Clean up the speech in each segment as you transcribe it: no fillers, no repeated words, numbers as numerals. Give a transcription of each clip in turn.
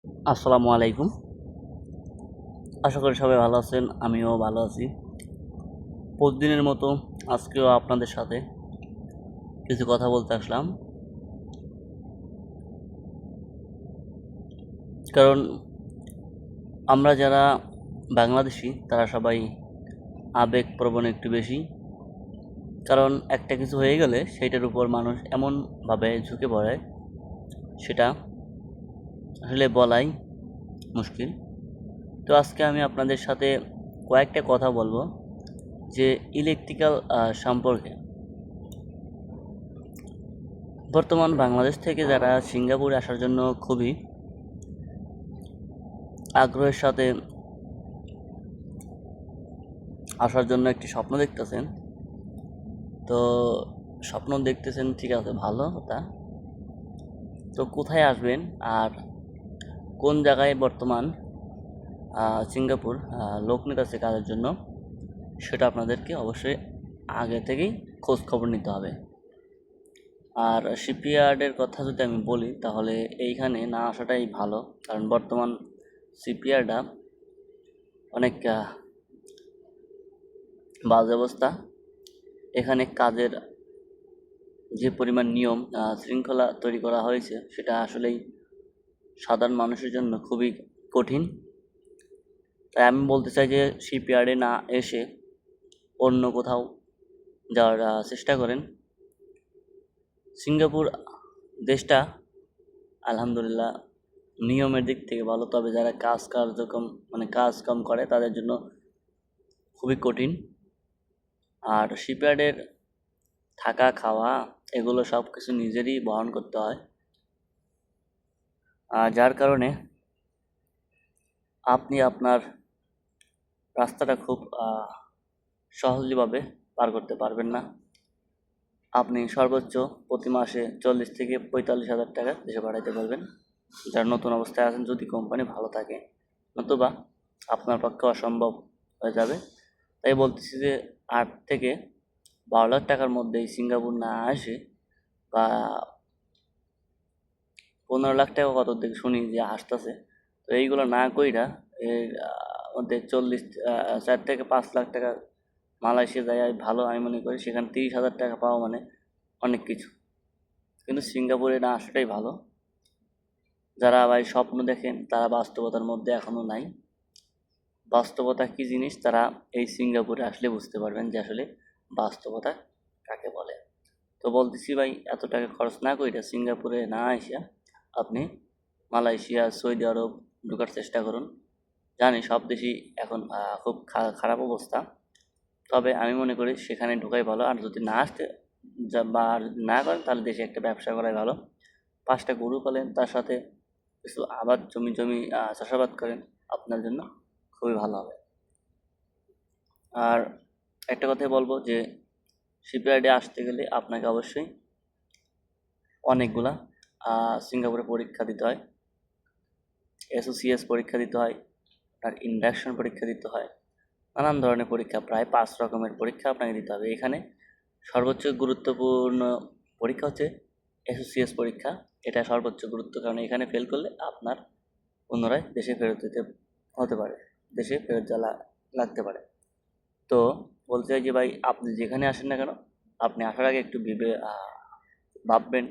আসসালামু আলাইকুম। আশা করি সবাই ভালো আছেন, আমিও ভালো আছি। প্রতিদিনের মতো আজকেও আপনাদের সাথে কিছু কথা বলতে আসলাম। কারণ আমরা যারা বাংলাদেশি তারা সবাই আবেগপ্রবণ একটু বেশি। কারণ একটা কিছু হয়ে গেলে সেইটার উপর মানুষ এমনভাবে ঝুঁকে পড়ে, সেটা আসলে বলাই মুশকিল। তো আজকে আমি আপনাদের সাথে কয়েকটা কথা বলবো যে ইলেকট্রিক্যাল সম্পর্কে। বর্তমান বাংলাদেশ থেকে যারা সিঙ্গাপুরে আসার জন্য খুবই আগ্রহের সাথে আসার জন্য একটি স্বপ্ন দেখতেছেন, তো স্বপ্ন দেখতেছেন, ঠিক আছে, ভালো কথা। তো কোথায় আসবেন আর কোন জায়গায় বর্তমান সিঙ্গাপুর লোক নিতেছে কাজের জন্য, সেটা আপনাদেরকে অবশ্যই আগে থেকেই খোঁজ খবর নিতে হবে। আর শিপইয়ার্ডের কথা যদি আমি বলি তাহলে এইখানে না আসাটাই ভালো, কারণ বর্তমান শিপইয়ার্ডটা অনেক বাজে অবস্থা। এখানে কাজের যে পরিমাণ নিয়ম শৃঙ্খলা তৈরি করা হয়েছে সেটা আসলেই সাধারণ মানুষের জন্য খুবই কঠিন। তাই আমি বলতে চাই যে শিপইয়ার্ডে না এসে অন্য কোথাও যাওয়ার চেষ্টা করেন। সিঙ্গাপুর দেশটা আলহামদুলিল্লাহ নিয়মের দিক থেকে ভালো, তবে যারা কার্যক্রম কাজ কাম করে তাদের জন্য খুবই কঠিন। আর শিপইয়ার্ডের থাকা খাওয়া এগুলো সব কিছু নিজেরই বহন করতে হয়, যার কারণে আপনি আপনার রাস্তাটা খুব সহজভাবে পার করতে পারবেন না। আপনি সর্বোচ্চ প্রতি মাসে 40,000 থেকে 45,000 টাকা দেশে পাঠাইতে পারবেন, যার নতুন অবস্থায় আছেন, যদি কোম্পানি ভালো থাকে, নতুবা আপনার পক্ষে অসম্ভব হয়ে যাবে। তাই বলতেছি যে 8 থেকে 12 লাখ টাকার মধ্যেই সিঙ্গাপুর না আসে, বা 15 লাখ টাকা কত থেকে শুনি যে আসতেছে, তো এইগুলো না কইরা এর মধ্যে 4 থেকে 5 লাখ টাকা মালয়েশিয়া যায় ভালো আমি মনে করি। সেখানে 30,000 টাকা পাওয়া মানে অনেক কিছু, কিন্তু সিঙ্গাপুরে না আসাটাই ভালো। যারা ভাই স্বপ্ন দেখেন তারা বাস্তবতার মধ্যে এখনও নাই। বাস্তবতা কী জিনিস তারা এই সিঙ্গাপুরে আসলে বুঝতে পারবেন যে আসলে বাস্তবতা কাকে বলে। তো বলতেছি ভাই, এত টাকা খরচ না কইরা সিঙ্গাপুরে না আসিয়া আপনি মালয়েশিয়া, সৌদি আরব ঢোকার চেষ্টা করুন। জানি সব দেশই এখন খুব খারাপ অবস্থা, তবে আমি মনে করি সেখানে ঢোকাই ভালো। আর যদি না আসতে বা যদি না করেন তাহলে দেশে একটা ব্যবসা করাই ভালো। 5টা গরু পালেন, তার সাথে কিছু আবাদ জমি চাষাবাদ করেন, আপনার জন্য খুবই ভালো হবে। আর একটা কথাই বলবো যে শিপইয়ার্ডে আসতে গেলে আপনাকে অবশ্যই অনেকগুলা সিঙ্গাপুরে পরীক্ষা দিতে হয়, এসওসিএস পরীক্ষা দিতে হয়, আর ইন্ডাকশন পরীক্ষা দিতে হয়, নানান ধরনের পরীক্ষা, প্রায় 5 রকমের পরীক্ষা আপনাকে দিতে হবে। এখানে সর্বোচ্চ গুরুত্বপূর্ণ পরীক্ষা হচ্ছে এসওসিএস পরীক্ষা। এটা সর্বোচ্চ গুরুত্ব, কারণ এখানে ফেল করলে আপনার পুনরায় দেশে ফেরত দিতে হতে পারে, দেশে ফেরত যাওয়া লাগতে পারে। তো বলতে চাই যে ভাই, আপনি যেখানে আসেন না কেন, আপনি আসার আগে একটু ভাববেন।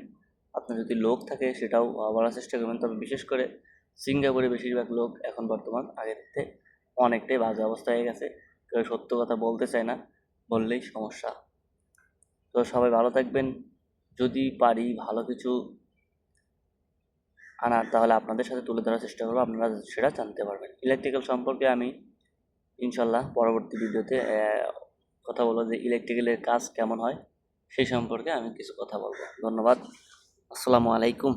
আপনার যদি লোক থাকে সেটাও বলার চেষ্টা করবেন। তবে বিশেষ করে সিঙ্গাপুরে বেশিরভাগ লোক এখন বর্তমান আগের থেকে অনেকটাই বাজে অবস্থা হয়ে গেছে। কেউ সত্য কথা বলতে চায় না, বললেই সমস্যা। তো সবাই ভালো থাকবেন। যদি পারি ভালো কিছু আনার, তাহলে আপনাদের সাথে তুলে ধরার চেষ্টা করবো, আপনারা সেটা জানতে পারবেন। ইলেকট্রিক্যাল সম্পর্কে আমি ইনশাল্লাহ পরবর্তী ভিডিওতে কথা বলবো যে ইলেকট্রিক্যালের কাজ কেমন হয়, সেই সম্পর্কে আমি কিছু কথা বলবো। ধন্যবাদ। আসসালামু আলাইকুম।